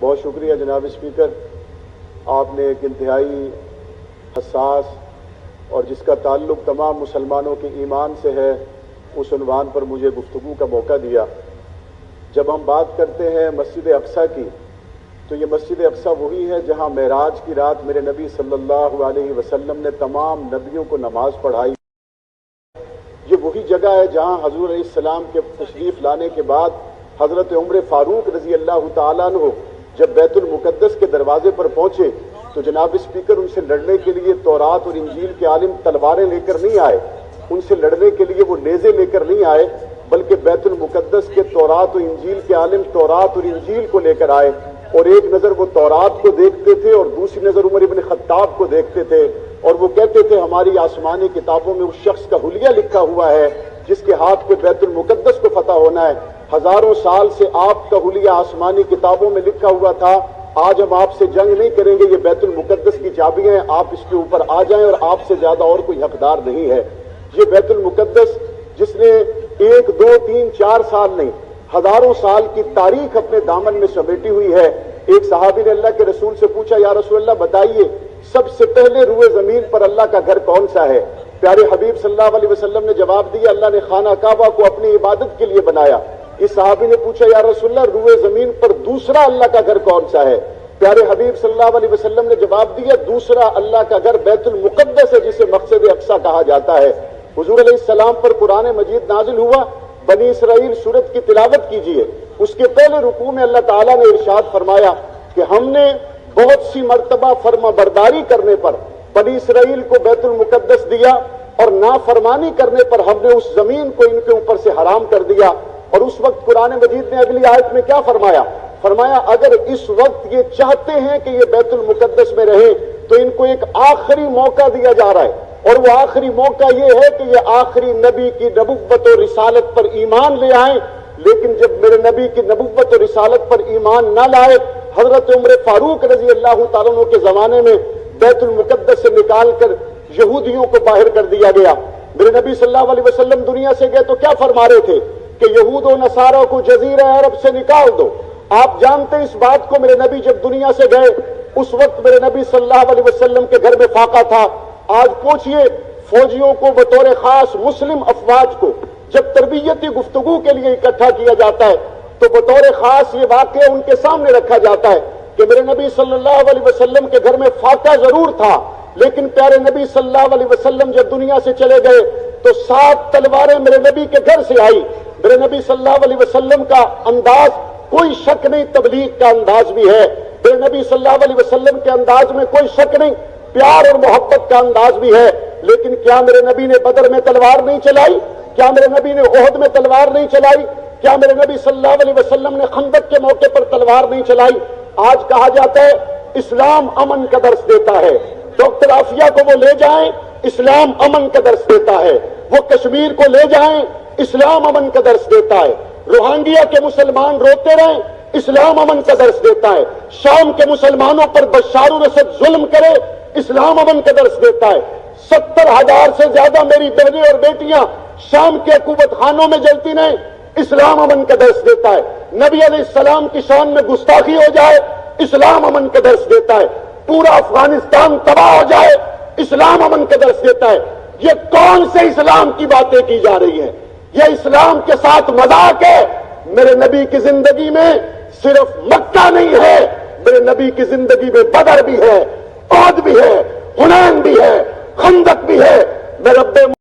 بہت شکریہ جناب اسپیکر، آپ نے ایک انتہائی حساس اور جس کا تعلق تمام مسلمانوں کے ایمان سے ہے اس عنوان پر مجھے گفتگو کا موقع دیا۔ جب ہم بات کرتے ہیں مسجد اقصیٰ کی تو یہ مسجد اقصیٰ وہی ہے جہاں معراج کی رات میرے نبی صلی اللہ علیہ وسلم نے تمام نبیوں کو نماز پڑھائی۔ یہ وہی جگہ ہے جہاں حضور علیہ السلام کے تشریف لانے کے بعد حضرت عمر فاروق رضی اللہ تعالیٰ عنہ جب بیت المقدس کے دروازے پر پہنچے تو جناب اسپیکر ان سے لڑنے کے لیے تورات اور انجیل کے عالم تلواریں لے کر نہیں آئے، ان سے لڑنے کے لیے وہ نیزے لے کر نہیں آئے، بلکہ بیت المقدس کے تورات و انجیل کے عالم تورات اور انجیل کو لے کر آئے، اور ایک نظر وہ تورات کو دیکھتے تھے اور دوسری نظر عمر ابن خطاب کو دیکھتے تھے، اور وہ کہتے تھے ہماری آسمانی کتابوں میں اس شخص کا حلیہ لکھا ہوا ہے جس کے ہاتھ پہ بیت المقدس کو فتح ہونا ہے۔ ہزاروں سال سے آپ کا حلیہ آسمانی کتابوں میں لکھا ہوا تھا، آج ہم آپ سے جنگ نہیں کریں گے، یہ بیت المقدس کی چابیاں ہیں، آپ اس کے اوپر آ جائیں اور آپ سے زیادہ اور کوئی حقدار نہیں ہے۔ یہ بیت المقدس جس نے 1 2 3 4 سال نہیں، ہزاروں سال کی تاریخ اپنے دامن میں سمیٹی ہوئی ہے۔ ایک صحابی نے اللہ کے رسول سے پوچھا، یا رسول اللہ بتائیے سب سے پہلے روئے زمین پر اللہ کا گھر کون سا ہے؟ پیارے حبیب صلی اللہ علیہ وسلم نے جواب دیا، اللہ نے خانہ کعبہ کو اپنی عبادت کے لیے بنایا۔ اس صحابی نے پوچھا، یا رسول اللہ روئے زمین پر دوسرا اللہ کا گھر کون سا ہے؟ پیارے حبیب صلی اللہ علیہ وسلم نے جواب دیا، دوسرا اللہ کا گھر بیت المقدس ہے جسے مسجد اقصیٰ کہا جاتا ہے۔ حضور علیہ السلام پر قرآن مجید نازل ہوا، بنی اسرائیل سورت کی تلاوت کیجئے، اس کے پہلے رکوع میں اللہ تعالیٰ نے ارشاد فرمایا کہ ہم نے بہت سی مرتبہ فرما برداری کرنے پر بنی اسرائیل کو بیت المقدس دیا، اور نافرمانی کرنے پر ہم نے اس زمین کو ان کے اوپر سے حرام کر دیا۔ اور اس وقت قرآن مجید نے اگلی آیت میں کیا فرمایا؟ فرمایا اگر اس وقت یہ چاہتے ہیں کہ یہ بیت المقدس میں رہیں تو ان کو ایک آخری موقع دیا جا رہا ہے، اور وہ آخری موقع یہ ہے کہ یہ آخری نبی کی نبوت و رسالت پر ایمان لے آئیں۔ لیکن جب میرے نبی کی نبوت و رسالت پر ایمان نہ لائے، حضرت عمر فاروق رضی اللہ تعالیٰ عنہ کے زمانے میں بیت المقدس سے نکال کر یہودیوں کو باہر کر دیا گیا۔ میرے نبی صلی اللہ علیہ وسلم دنیا سے گئے تو کیا فرما رہے تھے کہ یہود و نصارہ کو جزیرہ عرب سے نکال دو۔ آپ جانتے اس بات کو، میرے نبی جب دنیا سے گئے اس وقت میرے نبی صلی اللہ علیہ وسلم کے گھر میں فاقہ تھا۔ آج پوچھئے فوجیوں کو بطور خاص مسلم افواج کو جب تربیتی گفتگو کے لیے اکٹھا کیا جاتا ہے تو بطور خاص یہ واقعہ ان کے سامنے رکھا جاتا ہے کہ میرے نبی صلی اللہ علیہ وسلم کے گھر میں فاقہ ضرور تھا، لیکن پیارے نبی صلی اللہ علیہ وسلم جب دنیا سے چلے گئے تو 7 تلواریں میرے نبی کے گھر سے آئی۔ میرے نبی صلی اللہ علیہ وسلم کا انداز کوئی شک نہیں تبلیغ کا انداز بھی ہے، میرے نبی صلی اللہ علیہ وسلم کے انداز میں کوئی شک نہیں پیار اور محبت کا انداز بھی ہے، لیکن کیا میرے نبی نے بدر میں تلوار نہیں چلائی؟ کیا میرے نبی نے احد میں تلوار نہیں چلائی؟ کیا میرے نبی صلی اللہ علیہ وسلم نے خندق کے موقع پر تلوار نہیں چلائی؟ آج کہا جاتا ہے اسلام امن کا درس دیتا ہے، ڈاکٹر عافیہ کو وہ لے جائیں اسلام امن کا درس دیتا ہے، وہ کشمیر کو لے جائیں اسلام امن کا درس دیتا ہے، روہنگیا کے مسلمان روتے رہیں اسلام امن کا درس دیتا ہے، شام کے مسلمانوں پر بشار الاسد ظلم کرے اسلام امن کا درس دیتا ہے، 70,000 سے زیادہ میری بہنیں اور بیٹیاں شام کے حکومت خانوں میں جلتی نہیں اسلام امن کا درس دیتا ہے، نبی علیہ السلام کی شان میں گستاخی ہو جائے اسلام امن کا درس دیتا ہے، پورا افغانستان تباہ ہو جائے اسلام امن کا درس دیتا ہے۔ یہ کون سے اسلام کی باتیں کی جا رہی ہیں؟ یہ اسلام کے ساتھ مذاق ہے۔ میرے نبی کی زندگی میں صرف مکہ نہیں ہے، میرے نبی کی زندگی میں بدر بھی ہے، احد بھی ہے، حنین بھی ہے،